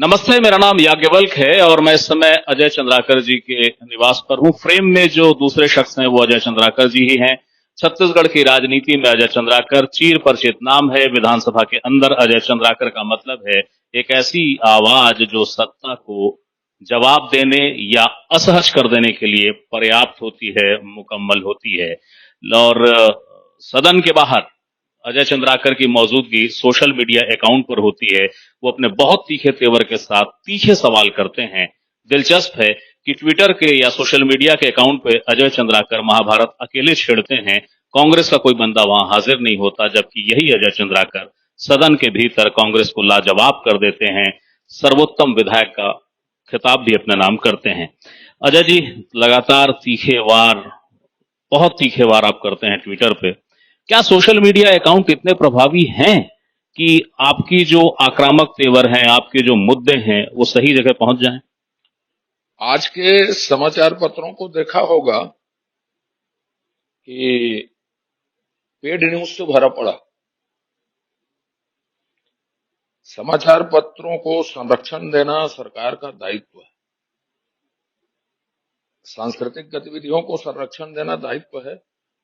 नमस्ते, मेरा नाम याज्ञवल्क है और मैं इस समय अजय चंद्राकर जी के निवास पर हूं। फ्रेम में जो दूसरे शख्स हैं वो अजय चंद्राकर जी ही हैं। छत्तीसगढ़ की राजनीति में अजय चंद्राकर चीर परिचित नाम है। विधानसभा के अंदर अजय चंद्राकर का मतलब है एक ऐसी आवाज जो सत्ता को जवाब देने या असहज कर देने के लिए पर्याप्त होती है, मुकम्मल होती है। और सदन के बाहर अजय चंद्राकर की मौजूदगी सोशल मीडिया अकाउंट पर होती है। वो अपने बहुत तीखे तेवर के साथ तीखे सवाल करते हैं। दिलचस्प है कि ट्विटर के या सोशल मीडिया के अकाउंट पे अजय चंद्राकर महाभारत अकेले छेड़ते हैं। कांग्रेस का कोई बंदा वहां हाजिर नहीं होता, जबकि यही अजय चंद्राकर सदन के भीतर कांग्रेस को लाजवाब कर देते हैं। सर्वोत्तम विधायक का खिताब भी अपने नाम करते हैं। अजय जी, लगातार तीखे वार, बहुत तीखे वार आप करते हैं ट्विटर पे। क्या सोशल मीडिया अकाउंट इतने प्रभावी हैं कि आपकी जो आक्रामक तेवर हैं, आपके जो मुद्दे हैं, वो सही जगह पहुंच जाएं? आज के समाचार पत्रों को देखा होगा कि पेड न्यूज से भरा पड़ा। समाचार पत्रों को संरक्षण देना सरकार का दायित्व है। सांस्कृतिक गतिविधियों को संरक्षण देना दायित्व है,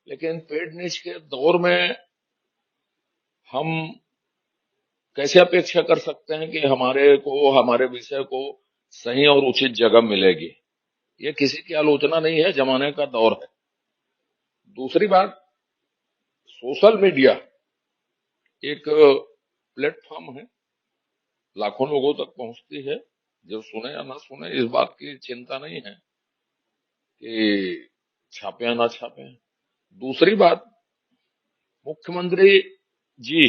लेकिन पेड न्यूज के दौर में हम कैसे अपेक्षा कर सकते हैं कि हमारे विषय को सही और उचित जगह मिलेगी। ये किसी की आलोचना नहीं है, जमाने का दौर है। दूसरी बात, सोशल मीडिया एक प्लेटफॉर्म है, लाखों लोगों तक पहुंचती है। जो सुने या ना सुने, इस बात की चिंता नहीं है कि छापे या ना छापे। दूसरी बात, मुख्यमंत्री जी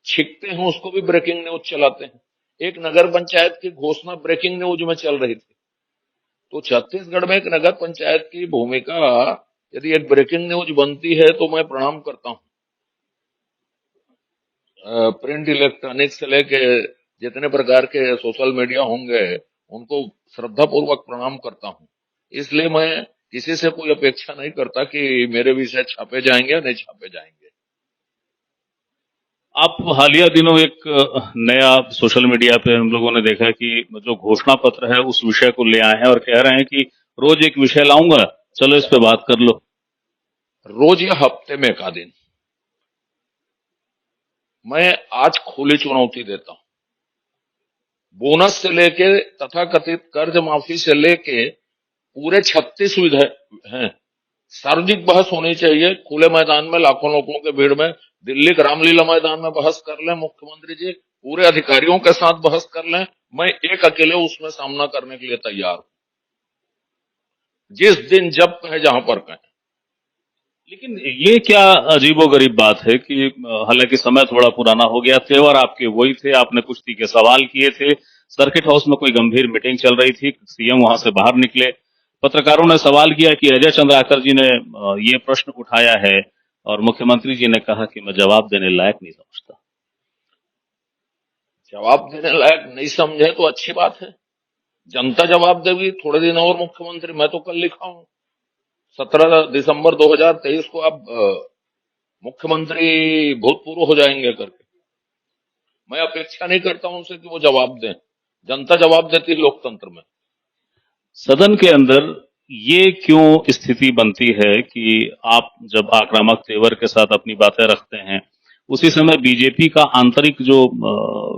छिकते हैं उसको भी ब्रेकिंग न्यूज चलाते हैं। एक नगर पंचायत की घोषणा ब्रेकिंग न्यूज में चल रही थी, तो छत्तीसगढ़ में एक नगर पंचायत की भूमिका यदि एक ब्रेकिंग न्यूज बनती है तो मैं प्रणाम करता हूं। प्रिंट इलेक्ट्रॉनिक से लेके जितने प्रकार के सोशल मीडिया होंगे उनको श्रद्धा पूर्वक प्रणाम करता हूं। इसलिए मैं किसी से कोई अपेक्षा नहीं करता कि मेरे विषय छापे जाएंगे या नहीं छापे जाएंगे। आप हालिया दिनों एक नया सोशल मीडिया पे हम लोगों ने देखा कि जो घोषणा पत्र है उस विषय को ले आए हैं और कह रहे हैं कि रोज एक विषय लाऊंगा, चलो इस पे बात कर लो। रोज या हफ्ते में का दिन। मैं आज खुली चुनौती देता हूं। बोनस से लेके तथाकथित कर्ज माफी से लेके पूरे 36 विधेयक हैं। सार्वजनिक बहस होनी चाहिए, खुले मैदान में, लाखों लोगों के भीड़ में। दिल्ली के रामलीला मैदान में बहस कर लें मुख्यमंत्री जी, पूरे अधिकारियों के साथ बहस कर लें। मैं एक अकेले उसमें सामना करने के लिए तैयार हूं, जिस दिन जब कहे, जहां पर कहे। लेकिन ये क्या अजीबोगरीब बात है कि हालांकि समय थोड़ा पुराना हो गया, तेवर आपके वही थे, आपने कुछ तीखे सवाल किए थे। सर्किट हाउस में कोई गंभीर मीटिंग चल रही थी, सीएम वहां से बाहर निकले, पत्रकारों ने सवाल किया कि अजय चंद्राकर जी ने ये प्रश्न उठाया है और मुख्यमंत्री जी ने कहा कि मैं जवाब देने लायक नहीं समझता। जवाब देने लायक नहीं समझे तो अच्छी बात है, जनता जवाब देगी। थोड़े दिन और मुख्यमंत्री, मैं तो कल लिखा हूं 17 दिसंबर 2023 को आप मुख्यमंत्री भूतपूर्व हो जाएंगे करके। मैं अपेक्षा नहीं करता उनसे कि वो जवाब दें, जनता जवाब देती है लोकतंत्र में। सदन के अंदर ये क्यों स्थिति बनती है कि आप जब आक्रामक तेवर के साथ अपनी बातें रखते हैं, उसी समय बीजेपी का आंतरिक जो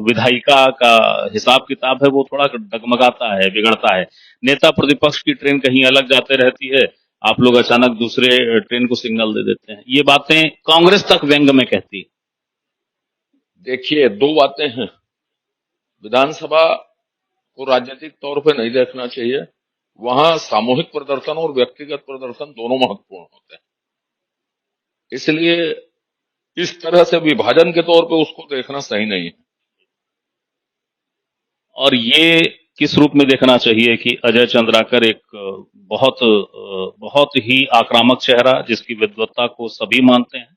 विधायिका का हिसाब किताब है वो थोड़ा डगमगाता है, बिगड़ता है। नेता प्रतिपक्ष की ट्रेन कहीं अलग जाते रहती है, आप लोग अचानक दूसरे ट्रेन को सिग्नल दे देते हैं। ये बातें कांग्रेस तक व्यंग में कहती है। देखिए, दो बातें हैं। विधानसभा को राजनीतिक तौर पे नहीं देखना चाहिए। वहां सामूहिक प्रदर्शन और व्यक्तिगत प्रदर्शन दोनों महत्वपूर्ण होते हैं। इसलिए इस तरह से विभाजन के तौर पे उसको देखना सही नहीं है। और ये किस रूप में देखना चाहिए कि अजय चंद्राकर एक बहुत ही आक्रामक चेहरा, जिसकी विद्वत्ता को सभी मानते हैं।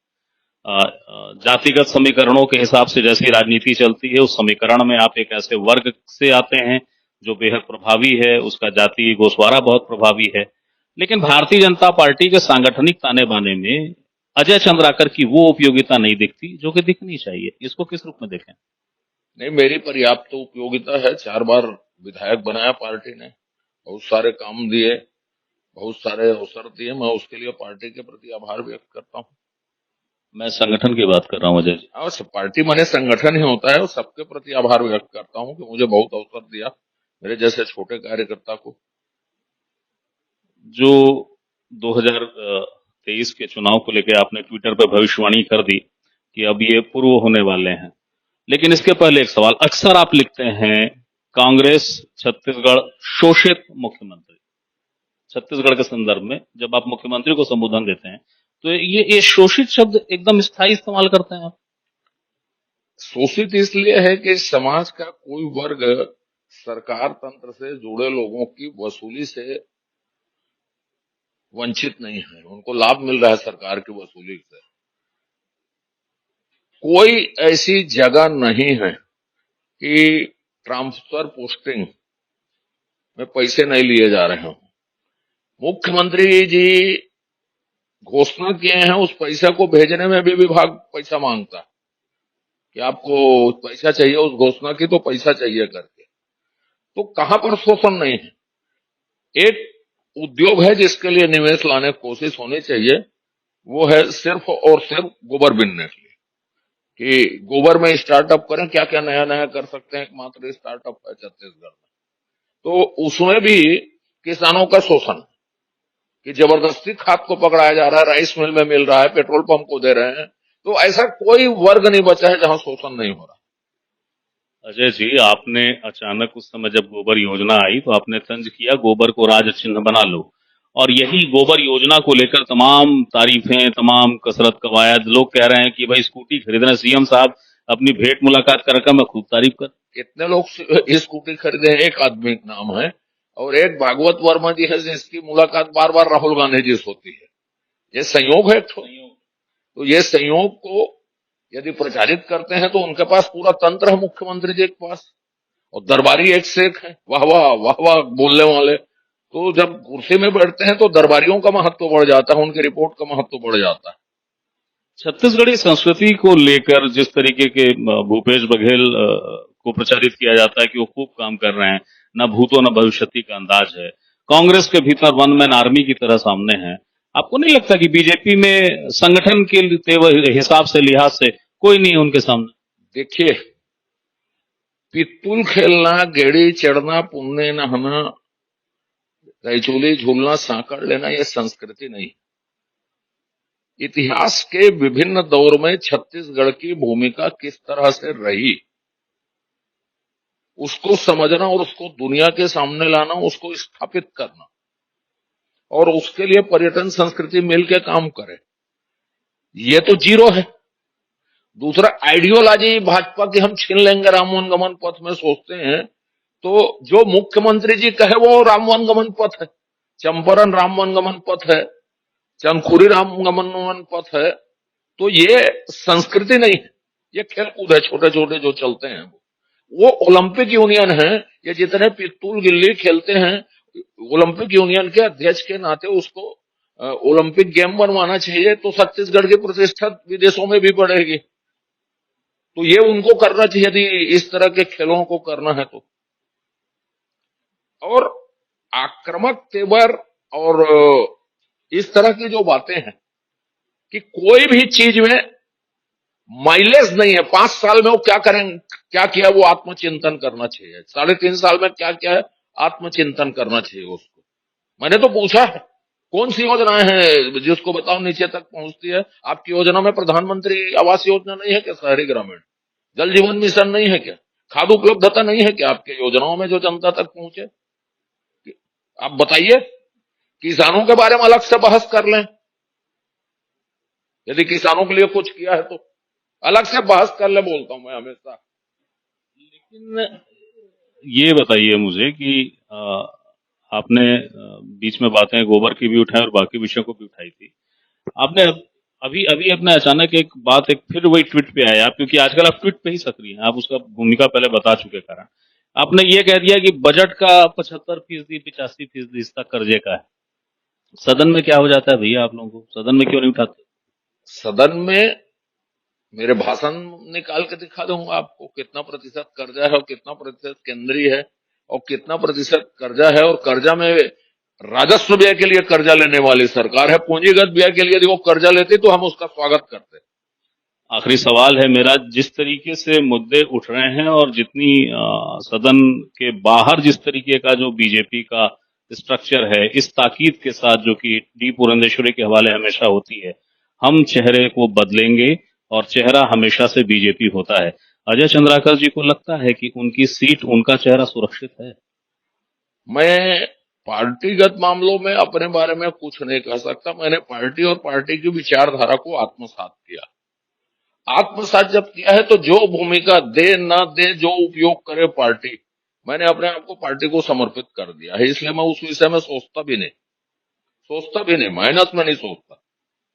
जातिगत समीकरणों के हिसाब से जैसी राजनीति चलती है, उस समीकरण में आप एक ऐसे वर्ग से आते हैं जो बेहद प्रभावी है, उसका जाति गोशवारा बहुत प्रभावी है। लेकिन भारतीय जनता पार्टी के सांगठनिक ताने बाने में अजय चंद्राकर की वो उपयोगिता नहीं दिखती जो कि दिखनी चाहिए। इसको किस रूप में देखें? नहीं, मेरी पर्याप्त उपयोगिता है। 4 बार विधायक बनाया पार्टी ने, बहुत सारे काम दिए, बहुत सारे अवसर दिए। मैं उसके लिए पार्टी के प्रति आभार व्यक्त करता हूँ। मैं संगठन की बात कर रहा हूँ अजय जी। और पार्टी माने संगठन ही होता है, और सबके प्रति आभार व्यक्त करता हूँ कि मुझे बहुत अवसर दिया, मेरे जैसे छोटे कार्यकर्ता को। जो 2023 के चुनाव को लेकर आपने ट्विटर पर भविष्यवाणी कर दी कि अब ये पूर्व होने वाले हैं, लेकिन इसके पहले एक सवाल, अक्सर आप लिखते हैं कांग्रेस छत्तीसगढ़ शोषित मुख्यमंत्री, छत्तीसगढ़ के संदर्भ में जब आप मुख्यमंत्री को संबोधन देते हैं तो ये शोषित शब्द एकदम स्थायी इस्तेमाल करते हैं आप। शोषित इसलिए है कि समाज का कोई वर्ग सरकार तंत्र से जुड़े लोगों की वसूली से वंचित नहीं है, उनको लाभ मिल रहा है सरकार की वसूली से। कोई ऐसी जगह नहीं है कि ट्रांसफर पोस्टिंग में पैसे नहीं लिए जा रहे हों। मुख्यमंत्री जी घोषणा किए हैं, उस पैसे को भेजने में भी विभाग पैसा मांगता है कि आपको पैसा चाहिए, उस घोषणा की तो पैसा चाहिए करके। तो कहां पर शोषण नहीं है? एक उद्योग है जिसके लिए निवेश लाने की कोशिश होनी चाहिए, वो है सिर्फ और सिर्फ गोबर बीनने के लिए, कि गोबर में स्टार्टअप करें, क्या क्या नया नया कर सकते हैं। एकमात्र स्टार्टअप है छत्तीसगढ़ में, तो उसमें भी किसानों का शोषण है कि जबरदस्ती खाद को पकड़ाया जा रहा है, राइस मिल में मिल रहा है, पेट्रोल पंप को दे रहे हैं। तो ऐसा कोई वर्ग नहीं बचा है जहां शोषण नहीं हो रहा। अजय जी, आपने अचानक उस समय जब गोबर योजना आई तो आपने तंज किया गोबर को राज चिन्ह बना लो, और यही गोबर योजना को लेकर तमाम तारीफें, तमाम कसरत कवायद, लोग कह रहे हैं कि भाई स्कूटी खरीद रहे हैं सीएम साहब, अपनी भेंट मुलाकात कर मैं खूब तारीफ कर। कितने लोग स्कूटी खरीदे हैं? एक आदमी का नाम है, और एक भागवत वर्मा जी है जिसकी मुलाकात बार बार राहुल गांधी जी से होती है। ये संयोग है एक ठो। तो ये संयोग को यदि प्रचारित करते हैं तो उनके पास पूरा तंत्र है मुख्यमंत्री जी के पास, और दरबारी एक से एक है, वाह वाह बोलने वाले। तो जब कुर्सी में बैठते हैं तो दरबारियों का महत्व बढ़ जाता है, उनकी रिपोर्ट का महत्व बढ़ जाता है। छत्तीसगढ़ी संस्कृति को लेकर जिस तरीके के भूपेश बघेल को प्रचारित किया जाता है कि वो खूब काम कर रहे हैं, न भूतो न भविष्यति का अंदाज है, कांग्रेस के भीतर वन मैन आर्मी की तरह सामने है, आपको नहीं लगता कि बीजेपी में संगठन के हिसाब से लिहाज से कोई नहीं है उनके सामने? देखिए, पित्तुल खेलना, गेड़ी चढ़ना, पुन्ने नहाना, रैचोली झूलना, सांकड़ लेना, यह संस्कृति नहीं। इतिहास के विभिन्न दौर में छत्तीसगढ़ की भूमिका किस तरह से रही, उसको समझना और उसको दुनिया के सामने लाना, उसको स्थापित करना, और उसके लिए पर्यटन संस्कृति मिलकर काम करे, ये तो जीरो है। दूसरा, आइडियोलॉजी भाजपा की हम छीन लेंगे राम वनगमन पथ में सोचते हैं, तो जो मुख्यमंत्री जी कहे वो राम वनगमन पथ है, चंपारण राम वनगमन पथ है, चंदखुरी राम वनगमन पथ है। तो ये संस्कृति नहीं है, ये खेल कूद है छोटे छोटे जो चलते हैं। वो ओलंपिक यूनियन है, ये जितने पिस्तूल गिल्ली खेलते हैं, ओलंपिक यूनियन के अध्यक्ष के नाते उसको ओलंपिक गेम बनवाना चाहिए, तो छत्तीसगढ़ की प्रतिष्ठा विदेशों में भी बढ़ेगी। तो ये उनको करना चाहिए यदि इस तरह के खेलों को करना है तो। और आक्रामक तेवर और इस तरह की जो बातें हैं कि कोई भी चीज में माइलेज नहीं है, 5 साल में वो क्या करेंगे, क्या किया, वो आत्मचिंतन करना चाहिए। 3.5 साल में क्या क्या है, आत्मचिंतन करना चाहिए उसको। मैंने तो पूछा है कौन सी योजनाएं हैं जिसको बताओ नीचे तक पहुंचती है। आपकी योजना में प्रधानमंत्री आवास योजना नहीं है क्या? शहरी ग्रामीण जल जीवन मिशन नहीं है क्या? खाद उपलब्धता नहीं है क्या आपके योजनाओं में जो जनता तक पहुंचे? आप बताइए। किसानों के बारे में अलग से बहस कर लें, यदि किसानों के लिए कुछ किया है तो अलग से बहस कर ले, बोलता हूं मैं हमेशा। लेकिन ये बताइए मुझे कि आपने बीच में बातें गोबर की भी उठाई और बाकी विषयों को भी उठाई थी, आपने अभी अभी अपने अचानक एक बात, एक फिर वही ट्वीट पे आया, क्योंकि आजकल आप ट्वीट पे ही सक्रिय हैं, आप उसका भूमिका पहले बता चुके कारण, आपने ये कह दिया कि बजट का 75% 85% हिस्सा कर्जे का है। सदन में क्या हो जाता है भैया आप लोगों को, सदन में क्यों नहीं उठाते? सदन में मेरे भाषण निकाल के दिखा दूंगा आपको कितना प्रतिशत कर्जा है और कितना प्रतिशत केंद्रीय है और कितना प्रतिशत कर्जा है। और कर्जा में राजस्व व्यय के लिए कर्जा लेने वाली सरकार है, पूंजीगत व्यय के लिए यदि वो कर्जा लेती तो हम उसका स्वागत करते। आखिरी सवाल है मेरा, जिस तरीके से मुद्दे उठ रहे हैं और जितनी सदन के बाहर जिस तरीके का जो बीजेपी का स्ट्रक्चर है, इस ताकीद के साथ जो कि डी पुरंदेश्वरी के हवाले हमेशा होती है, हम चेहरे को बदलेंगे और चेहरा हमेशा से बीजेपी होता है। अजय चंद्राकर जी को लगता है कि उनकी सीट, उनका चेहरा सुरक्षित है? मैं पार्टीगत मामलों में अपने बारे में कुछ नहीं कह सकता। मैंने पार्टी और पार्टी की विचारधारा को आत्मसात किया। आत्मसात जब किया है तो जो भूमिका दे न दे, जो उपयोग करे पार्टी, मैंने अपने आप को पार्टी को समर्पित कर दिया है। इसलिए मैं उस विषय में सोचता भी नहीं, माइनस में नहीं सोचता।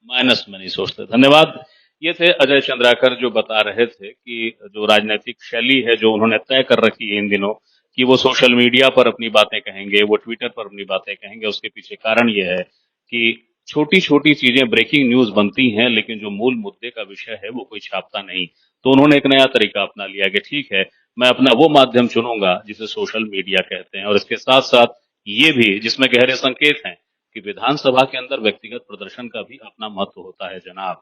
माइनस में नहीं सोचते। धन्यवाद। ये थे अजय चंद्राकर जो बता रहे थे कि जो राजनीतिक शैली है जो उन्होंने तय कर रखी है इन दिनों, कि वो सोशल मीडिया पर अपनी बातें कहेंगे, वो ट्विटर पर अपनी बातें कहेंगे, उसके पीछे कारण ये है कि छोटी छोटी चीजें ब्रेकिंग न्यूज बनती हैं, लेकिन जो मूल मुद्दे का विषय है वो कोई छापता नहीं। तो उन्होंने एक नया तरीका अपना लिया कि ठीक है, मैं अपना वो माध्यम चुनूंगा जिसे सोशल मीडिया कहते हैं, और इसके साथ साथ ये भी जिसमें गहरे संकेत हैं कि विधानसभा के अंदर व्यक्तिगत प्रदर्शन का भी अपना महत्व होता है। जनाब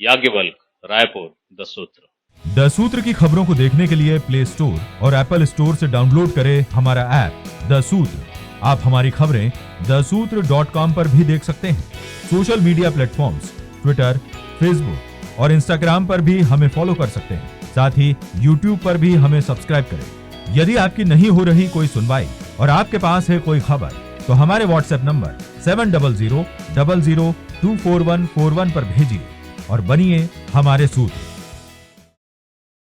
याज्ञवल्क, रायपुर, द सूत्र। द सूत्र की खबरों को देखने के लिए प्ले स्टोर और एप्पल स्टोर से डाउनलोड करें हमारा ऐप द सूत्र। आप हमारी खबरें thesutra.com पर भी देख सकते हैं। Social media platforms Twitter, Facebook और इंस्टाग्राम पर भी हमें फॉलो कर सकते हैं। साथ ही यूट्यूब पर भी हमें सब्सक्राइब करें। यदि आपकी नहीं हो रही कोई सुनवाई और आपके पास है कोई खबर, तो हमारे व्हाट्सएप नंबर 70000024141 पर भेजिए और बनिए हमारे सूत्र।